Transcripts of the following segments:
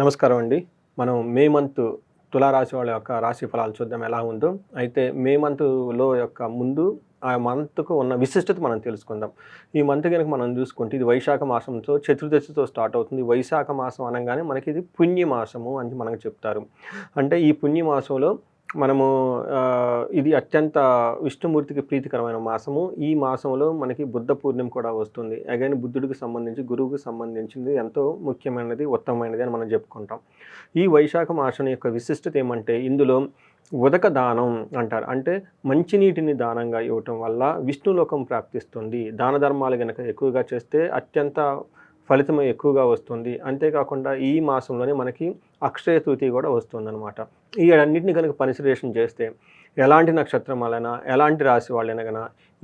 నమస్కారం అండి. మనం మే మంత్ తులారాశి వాళ్ళ యొక్క రాశి ఫలాలు చూద్దాం ఎలా ఉందో. అయితే మే మంత్‌లో యొక్క ముందు ఆ మంత్‌కు ఉన్న విశిష్టత మనం తెలుసుకుందాం. ఈ మంత్ గనుక మనం చూసుకుంటే ఇది వైశాఖ మాసంతో చతుర్దశితో స్టార్ట్ అవుతుంది. వైశాఖ మాసం అనంగానే మనకి ఇది పుణ్యమాసము అని మనకు చెప్తారు. అంటే ఈ పుణ్యమాసంలో మనము ఇది అత్యంత విష్ణుమూర్తికి ప్రీతికరమైన మాసము. ఈ మాసంలో మనకి బుద్ధ పూర్ణిమ కూడా వస్తుంది. అగైన్ బుద్ధుడికి సంబంధించి, గురువుకి సంబంధించింది ఎంతో ముఖ్యమైనది, ఉత్తమమైనది అని మనం చెప్పుకుంటాం. ఈ వైశాఖ మాసం యొక్క విశిష్టత ఏమంటే ఇందులో ఉదక దానం అంటారు. అంటే మంచినీటిని దానంగా ఇవ్వటం వల్ల విష్ణులోకం ప్రాప్తిస్తుంది. దాన ధర్మాలు గనక ఎక్కువగా చేస్తే అత్యంత ఫలితం ఎక్కువగా వస్తుంది. అంతేకాకుండా ఈ మాసంలోనే మనకి అక్షయ తృతీయ కూడా వస్తుందన్నమాట. ఈ అన్నిటిని కనుక పరిశీలన చేస్తే ఎలాంటి నక్షత్రం వాళ్ళైనా, ఎలాంటి రాశి వాళ్ళైనా గన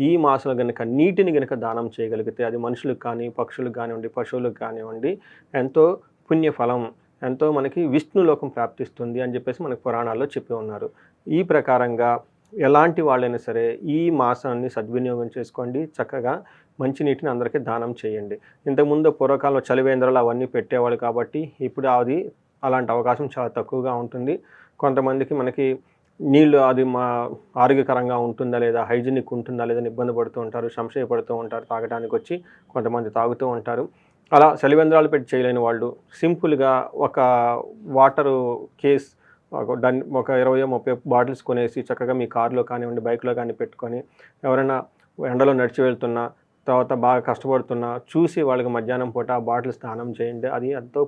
ఈ మాసంలో గనుక నీటిని గనుక దానం చేయగలిగితే అది మనుషులకు కానీ, పక్షులకు కానివ్వండి, పశువులకు కానివ్వండి ఎంతో పుణ్యఫలం, ఎంతో మనకి విష్ణులోకం ప్రాప్తిస్తుంది అని చెప్పేసి మనకు పురాణాల్లో చెప్పి ఉన్నారు. ఈ ప్రకారంగా ఎలాంటి వాళ్ళైనా సరే ఈ మాసాన్ని సద్వినియోగం చేసుకోండి. చక్కగా మంచినీటిని అందరికీ దానం చేయండి. ఇంతకుముందు పూర్వకాలంలో చలివేంద్రాలు అవన్నీ పెట్టేవాళ్ళు కాబట్టి ఇప్పుడు అలాంటి అవకాశం చాలా తక్కువగా ఉంటుంది. కొంతమందికి మనకి నీళ్ళు అది ఆరోగ్యకరంగా ఉంటుందా లేదా, హైజీనిక్ ఉంటుందా లేదా ఇబ్బంది పడుతూ ఉంటారు, సంశయపడుతూ ఉంటారు. తాగడానికి వచ్చి కొంతమంది తాగుతూ ఉంటారు. అలా చలివేంద్రాలు పెట్టి చేయలేని వాళ్ళు సింపుల్గా ఒక వాటరు కేస్ ఒక 20-30 బాటిల్స్ కొనేసి చక్కగా మీ కారులో కానివ్వండి, బైక్లో కానీ పెట్టుకొని ఎవరైనా ఎండలో నడిచి వెళ్తున్నా, తర్వాత బాగా కష్టపడుతున్నా చూసి వాళ్ళకి మధ్యాహ్నం పూట ఆ బాటిల్ స్నానం చేయండి. అది ఎంతో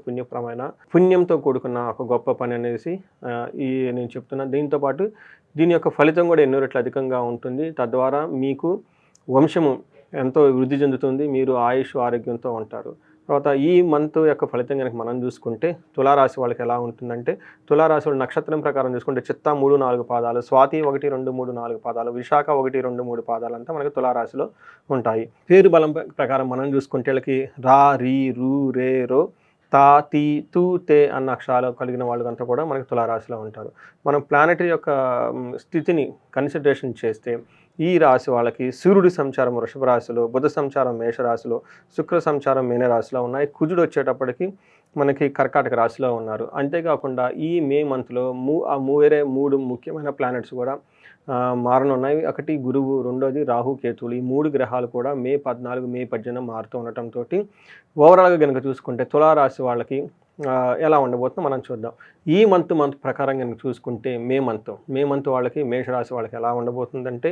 పుణ్యంతో కూడుకున్న ఒక గొప్ప పని అనేసి నేను చెప్తున్నాను. దీంతోపాటు దీని యొక్క ఫలితం కూడా ఎన్నో రెట్లు అధికంగా ఉంటుంది. తద్వారా మీకు వంశము ఎంతో వృద్ధి చెందుతుంది. మీరు ఆయుష్ ఆరోగ్యంతో ఉంటారు. తర్వాత ఈ మంత్ యొక్క ఫలితం కనుక మనం చూసుకుంటే తులారాశి వాళ్ళకి ఎలా ఉంటుందంటే, తులారాశి వాళ్ళ నక్షత్రం ప్రకారం చూసుకుంటే చిత్తా 3-4 పాదాలు, స్వాతి 1-2-3-4 పాదాలు, విశాఖ 1-2-3 పాదాలు అంతా మనకి తులారాశిలో ఉంటాయి. పేరు బలం ప్రకారం మనం చూసుకుంటే వీళ్ళకి రా, రీ, రు, రే, రో, తా, తీ, తూ, తే అన్న అక్షరాలు కలిగిన వాళ్ళంతా కూడా మనకి తులారాశిలో ఉంటారు. మనం ప్లానెటరీ యొక్క స్థితిని కన్సిడరేషన్ చేస్తే ఈ రాశి వాళ్ళకి సూర్యుడి సంచారం వృషభ రాశిలో, బుధ సంచారం మేషరాశిలో, శుక్ర సంచారం మీనరాశిలో ఉన్నాయి. కుజుడు వచ్చేటప్పటికి మనకి కర్కాటక రాశిలో ఉన్నారు. అంతేకాకుండా ఈ మే మంత్లో వేరే 3 ముఖ్యమైన ప్లానెట్స్ కూడా మారనున్నాయి. ఒకటి గురువు, రెండోది రాహు, కేతువులు. ఈ 3 గ్రహాలు కూడా మే 14, మే 18 మారుతూ ఉండటంతో ఓవరాల్గా కనుక చూసుకుంటే తులారాశి వాళ్ళకి ఎలా ఉండబోతుందో మనం చూద్దాం. ఈ మంత్ ప్రకారం కనుక చూసుకుంటే మే మంత్ వాళ్ళకి, మేషరాశి వాళ్ళకి ఎలా ఉండబోతుందంటే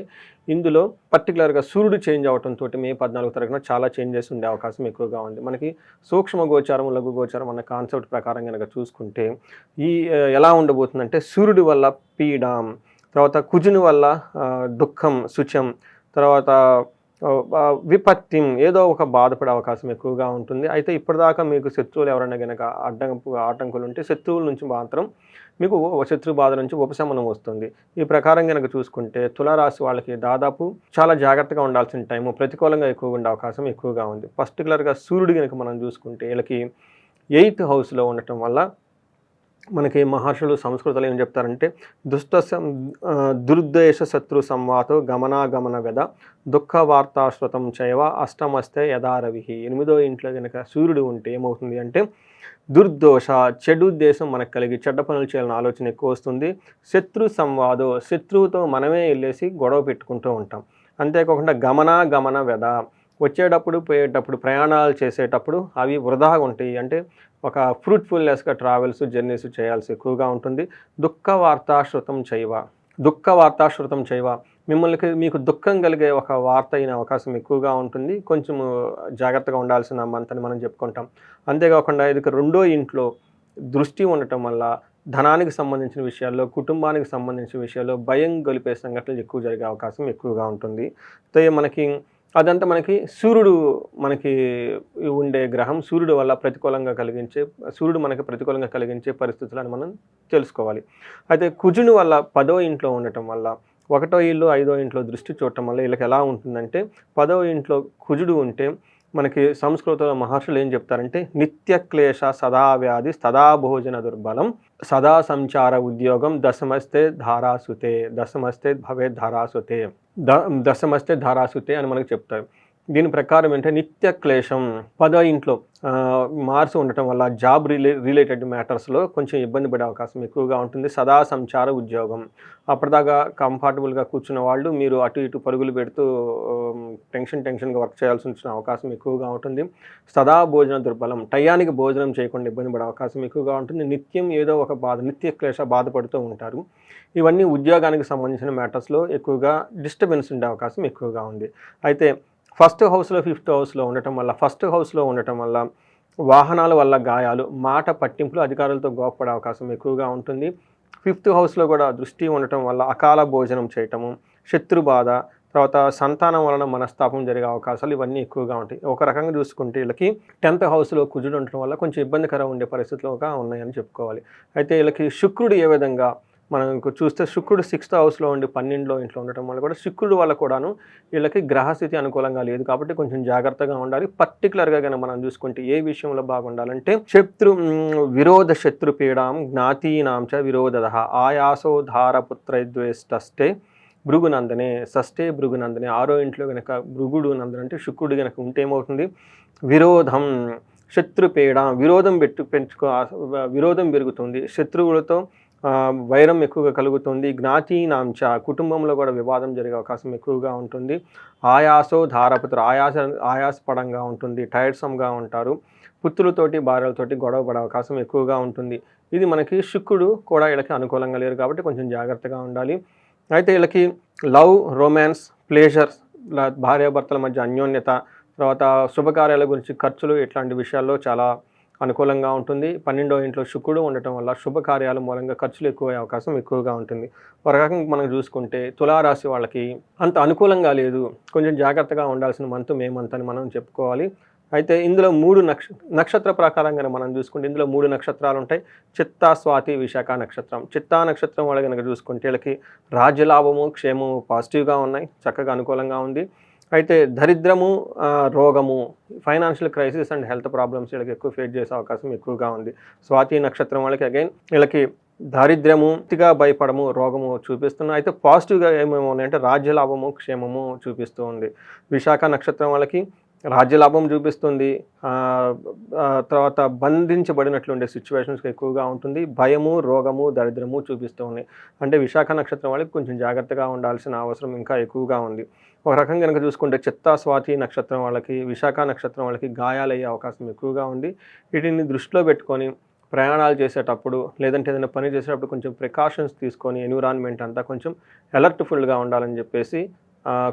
ఇందులో పర్టికులర్గా సూర్యుడు చేంజ్ అవడంతో మే 14 తారీఖున చాలా చేంజెస్ ఉండే అవకాశం ఎక్కువగా ఉంది. మనకి సూక్ష్మ గోచారం, లఘు గోచారం అన్న కాన్సెప్ట్ ప్రకారం కనుక చూసుకుంటే ఎలా ఉండబోతుందంటే సూర్యుడి వల్ల పీడం, తర్వాత కుజుని వల్ల దుఃఖం, శుచం, తర్వాత విపత్తి, ఏదో ఒక బాధపడే అవకాశం ఎక్కువగా ఉంటుంది. అయితే ఇప్పటిదాకా మీకు శత్రువులు ఎవరైనా కనుక ఆటంకులు ఉంటే శత్రువుల నుంచి మాత్రం మీకు శత్రు బాధ నుంచి ఉపశమనం వస్తుంది. ఈ ప్రకారం కనుక చూసుకుంటే తులారాశి వాళ్ళకి దాదాపు చాలా జాగ్రత్తగా ఉండాల్సిన టైము, ప్రతికూలంగా ఎక్కువగా ఉండే అవకాశం ఎక్కువగా ఉంది. పర్టికులర్గా సూర్యుడు కనుక మనం చూసుకుంటే వీళ్ళకి 8th హౌస్లో ఉండటం వల్ల మనకి మహర్షులు సంస్కృతంలో ఏం చెప్తారంటే దుర్దేశ శత్రు సంవాతో గమనాగమన వెద దుఃఖ వార్తాశ్రుతం చైవ అష్టమస్తే యథారవి. 8వ ఇంట్లో కనుక సూర్యుడు ఉంటే ఏమవుతుంది అంటే దుర్దోష, చెడు ఉద్దేశం మనకు కలిగి చెడ్డ పనులు చేయాలని ఆలోచన ఎక్కువ వస్తుంది. శత్రు సంవాదో, శత్రువుతో మనమే వెళ్ళేసి గొడవ పెట్టుకుంటూ ఉంటాం. అంతేకాకుండా గమన వెద, వచ్చేటప్పుడు పోయేటప్పుడు ప్రయాణాలు చేసేటప్పుడు అవి వృధాగా ఉంటాయి. అంటే ఒక ఫ్రూట్ఫుల్నెస్గా ట్రావెల్స్, జర్నీస్ చేయాల్సి ఎక్కువగా ఉంటుంది. దుఃఖ వార్తాశ్రుతం చైవ, మీకు దుఃఖం కలిగే ఒక వార్త అయిన అవకాశం ఎక్కువగా ఉంటుంది. కొంచెము జాగ్రత్తగా ఉండాల్సిన మంత్ అని మనం చెప్పుకుంటాం. అంతేకాకుండా ఇది 2వ ఇంట్లో దృష్టి ఉండటం వల్ల ధనానికి సంబంధించిన విషయాల్లో, కుటుంబానికి సంబంధించిన విషయాల్లో భయం గొలిపే సంఘటనలు ఎక్కువ జరిగే అవకాశం ఎక్కువగా ఉంటుంది. అదంతా మనకి సూర్యుడు మనకి ఉండే గ్రహం. సూర్యుడు మనకి ప్రతికూలంగా కలిగించే పరిస్థితులను మనం తెలుసుకోవాలి. అయితే కుజుని వల్ల 10వ ఇంట్లో ఉండటం వల్ల 1వ ఇల్లు, 5వ ఇంట్లో దృష్టి చూడటం వల్ల వీళ్ళకి ఎలా ఉంటుందంటే 10వ ఇంట్లో కుజుడు ఉంటే మనకి సంస్కృతంలో మహర్షులు ఏం చెప్తారంటే నిత్య క్లేశ సదా వ్యాధి సదా భోజన దుర్బలం సదా సంచార ఉద్యోగం దశమస్తే ధారాసుతే అని మనకు చెప్తారు. దీని ప్రకారం ఏంటంటే నిత్య క్లేశం 10వ ఇంట్లో మార్స్ ఉండటం వల్ల జాబ్ రిలేటెడ్ మ్యాటర్స్లో కొంచెం ఇబ్బంది పడే అవకాశం ఎక్కువగా ఉంటుంది. సదా సంచార ఉద్యోగం, అప్పటిదాకా కంఫర్టబుల్గా కూర్చున్న వాళ్ళు మీరు అటు ఇటు పరుగులు పెడుతూ టెన్షన్గా వర్క్ చేయాల్సి వచ్చిన అవకాశం ఎక్కువగా ఉంటుంది. సదా భోజన దుర్బలం, టయానికి భోజనం చేయకుండా ఇబ్బంది పడే అవకాశం ఎక్కువగా ఉంటుంది. నిత్యం ఏదో ఒక నిత్య క్లేశ బాధపడుతూ ఉంటారు. ఇవన్నీ ఉద్యోగానికి సంబంధించిన మ్యాటర్స్లో ఎక్కువగా డిస్టర్బెన్స్ ఉండే అవకాశం ఎక్కువగా ఉంది. అయితే ఫస్ట్ హౌస్లో 5th హౌస్లో ఉండటం వల్ల వాహనాల వల్ల గాయాలు, మాట పట్టింపులు, అధికారులతో గోప్పడే అవకాశం ఎక్కువగా ఉంటుంది. 5th హౌస్లో కూడా దృష్టి ఉండటం వల్ల అకాల భోజనం చేయటము, శత్రు బాధ, తర్వాత సంతానం వలన మనస్తాపం జరిగే అవకాశాలు ఇవన్నీ ఎక్కువగా ఉంటాయి. ఒక రకంగా చూసుకుంటే వీళ్ళకి 10th హౌస్లో కుజుడు ఉండటం వల్ల కొంచెం ఇబ్బందికరంగా ఉండే పరిస్థితులుగా ఉన్నాయని చెప్పుకోవాలి. అయితే వీళ్ళకి శుక్రుడు ఏ విధంగా మనం చూస్తే శుక్రుడు 6th హౌస్లో ఉండి 12వ ఇంట్లో ఉండటం వల్ల కూడా శుక్రుడు వల్ల కూడాను వీళ్ళకి గ్రహస్థితి అనుకూలంగా లేదు కాబట్టి కొంచెం జాగ్రత్తగా ఉండాలి. పర్టికులర్గా కనుక మనం చూసుకుంటే ఏ విషయంలో బాగుండాలంటే విరోధ శత్రు పీడాం జ్ఞాతీనాంచ విరోధ ఆయాసో ధారపుత్రద్వేష్టే భృగునందనే షష్ఠే భృగునందనే 6వ ఇంట్లో కనుక భృగుడు నందన అంటే శుక్రుడు కనుక ఉంటే ఏమవుతుంది, విరోధం శత్రుపీడ, విరోధం పెరుగుతుంది, శత్రువులతో వైరం ఎక్కువగా కలుగుతుంది. జ్ఞాతీనాంచ కుటుంబంలో కూడా వివాదం జరిగే అవకాశం ఎక్కువగా ఉంటుంది. ఆయాసో ధారపుత్ర ఆయాసపడంగా ఉంటుంది, టైర్సమ్గా ఉంటారు. పుత్రులతోటి భార్యలతోటి గొడవ పడే అవకాశం ఎక్కువగా ఉంటుంది. ఇది మనకి శుక్రుడు కూడా వీళ్ళకి అనుకూలంగా లేరు కాబట్టి కొంచెం జాగ్రత్తగా ఉండాలి. అయితే వీళ్ళకి లవ్, రొమాన్స్, ప్లేజర్స్, భార్యాభర్తల మధ్య అన్యోన్యత, తర్వాత శుభకార్యాల గురించి ఖర్చులు, ఇట్లాంటి విషయాల్లో చాలా అనుకూలంగా ఉంటుంది. 12వ ఇంట్లో శుక్రుడు ఉండటం వల్ల శుభకార్యాల మూలంగా ఖర్చులు ఎక్కువ అవకాశం ఎక్కువగా ఉంటుంది. ఒక రకంగా మనం చూసుకుంటే తులారాశి వాళ్ళకి అంత అనుకూలంగా లేదు, కొంచెం జాగ్రత్తగా ఉండాల్సిన మే మంత్ అని మనం చెప్పుకోవాలి. అయితే ఇందులో 3 నక్షత్ర ప్రకారంగా మనం చూసుకుంటే ఇందులో 3 నక్షత్రాలు ఉంటాయి. చిత్తా, స్వాతి, విశాఖ నక్షత్రం. చిత్తా నక్షత్రం వాళ్ళు కనుక చూసుకుంటే వీళ్ళకి రాజ్యలాభము, క్షేమము పాజిటివ్గా ఉన్నాయి, చక్కగా అనుకూలంగా ఉంది. అయితే దరిద్రము, రోగము, financial crisis and health problems వీళ్ళకి ఎక్కువ ఫేస్ చేసే అవకాశం ఎక్కువగా ఉంది. స్వాతి నక్షత్రం వాళ్ళకి అగైన్ వీళ్ళకి దారిద్ర్యము, భయపడము, రోగము చూపిస్తున్నాయి. అయితే పాజిటివ్గా ఏమేమి ఉన్నాయంటే రాజ్యలాభము, క్షేమము చూపిస్తూ ఉంది. విశాఖ నక్షత్రం వాళ్ళకి రాజ్యలాభం చూపిస్తుంది, తర్వాత బంధించబడినట్లు ఉండే సిచ్యువేషన్స్ ఎక్కువగా ఉంటుంది. భయము, రోగము, దరిద్రము చూపిస్తూ ఉన్నాయి. అంటే విశాఖ నక్షత్రం వాళ్ళకి కొంచెం జాగ్రత్తగా ఉండాల్సిన అవసరం ఇంకా ఎక్కువగా ఉంది. ఒక రకంగా కనుక చూసుకుంటే చిత్తా, స్వాతి నక్షత్రం వాళ్ళకి, విశాఖ నక్షత్రం వాళ్ళకి గాయాలయ్యే అవకాశం ఎక్కువగా ఉంది. వీటిని దృష్టిలో పెట్టుకొని ప్రయాణాలు చేసేటప్పుడు లేదంటే ఏదైనా పని చేసేటప్పుడు కొంచెం ప్రికాషన్స్ తీసుకొని ఎన్విరాన్మెంట్ అంతా కొంచెం అలర్ట్ఫుల్గా ఉండాలని చెప్పేసి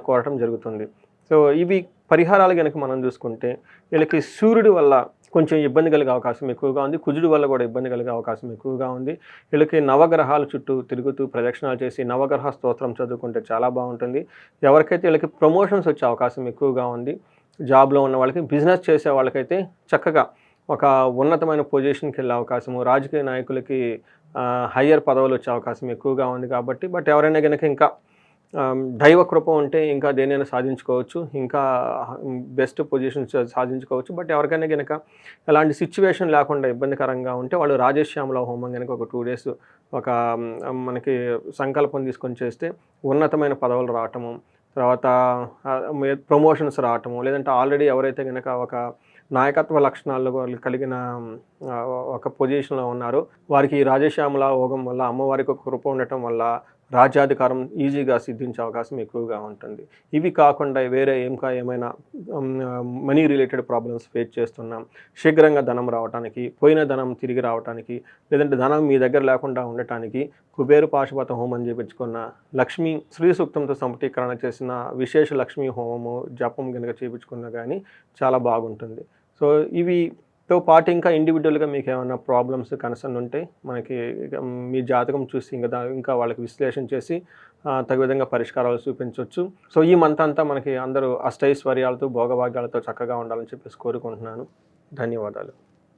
కోరటం జరుగుతుంది. సో ఇవి పరిహారాలు కనుక మనం చూసుకుంటే వీళ్ళకి సూర్యుడి వల్ల కొంచెం ఇబ్బంది కలిగే అవకాశం ఎక్కువగా ఉంది, కుజుడి వల్ల కూడా ఇబ్బంది కలిగే అవకాశం ఎక్కువగా ఉంది. వీళ్ళకి నవగ్రహాల చుట్టూ తిరుగుతూ ప్రదక్షిణాలు చేసి నవగ్రహ స్తోత్రం చదువుకుంటే చాలా బాగుంటుంది. ఎవరికైతే వీళ్ళకి ప్రమోషన్స్ వచ్చే అవకాశం ఎక్కువగా ఉంది, జాబ్లో ఉన్న వాళ్ళకి, బిజినెస్ చేసే వాళ్ళకైతే చక్కగా ఒక ఉన్నతమైన పొజిషన్కి వెళ్ళే అవకాశము, రాజకీయ నాయకులకి హయ్యర్ పదవులు వచ్చే అవకాశం ఎక్కువగా ఉంది. కాబట్టి బట్ ఎవరైనా కనుక ఇంకా దైవ కృప ఉంటే ఇంకా దేనైనా సాధించుకోవచ్చు, ఇంకా బెస్ట్ పొజిషన్స్ సాధించుకోవచ్చు. బట్ ఎవరికైనా కనుక ఎలాంటి సిచ్యువేషన్ లేకుండా ఇబ్బందికరంగా ఉంటే వాళ్ళు రాజశ్యామల హోమం కనుక ఒక 2 days ఒక మనకి సంకల్పం తీసుకొని చేస్తే ఉన్నతమైన పదవులు రావటము, తర్వాత ప్రమోషన్స్ రావటము, లేదంటే ఆల్రెడీ ఎవరైతే కనుక ఒక నాయకత్వ లక్షణాలు కలిగిన ఒక పొజిషన్లో ఉన్నారో వారికి రాజశ్యామల హోమం వల్ల, అమ్మవారికి ఒక కృప ఉండటం వల్ల రాజ్యాధికారం ఈజీగా సిద్ధించే అవకాశం ఎక్కువగా ఉంటుంది. ఇవి కాకుండా వేరే ఏమైనా మనీ రిలేటెడ్ ప్రాబ్లమ్స్ ఫేస్ చేస్తున్నాం, శీఘ్రంగా ధనం రావడానికి, పోయిన ధనం తిరిగి రావడానికి, లేదంటే ధనం మీ దగ్గర లేకుండా ఉండటానికి కుబేరు పాశుపత హోమం చేయించుకున్న, లక్ష్మీ శ్రీ సూక్తంతో సంపుటీకరణ చేసిన విశేష లక్ష్మీ హోమము జపం కనుక చేయించుకున్నా కానీ చాలా బాగుంటుంది. సో ఇవితో పాటు ఇంకా ఇండివిజువల్గా మీకు ఏమైనా ప్రాబ్లమ్స్, కన్సర్న్ ఉంటే మనకి మీ జాతకం చూసి ఇంకా వాళ్ళకి విశ్లేషణ చేసి తగు విధంగా పరిష్కారాలు చూపించవచ్చు. సో ఈ మంత్ అంతా మనకి అందరూ అష్టైశ్వర్యాలతో, భోగభాగ్యాలతో చక్కగా ఉండాలని చెప్పేసి కోరుకుంటున్నాను. ధన్యవాదాలు.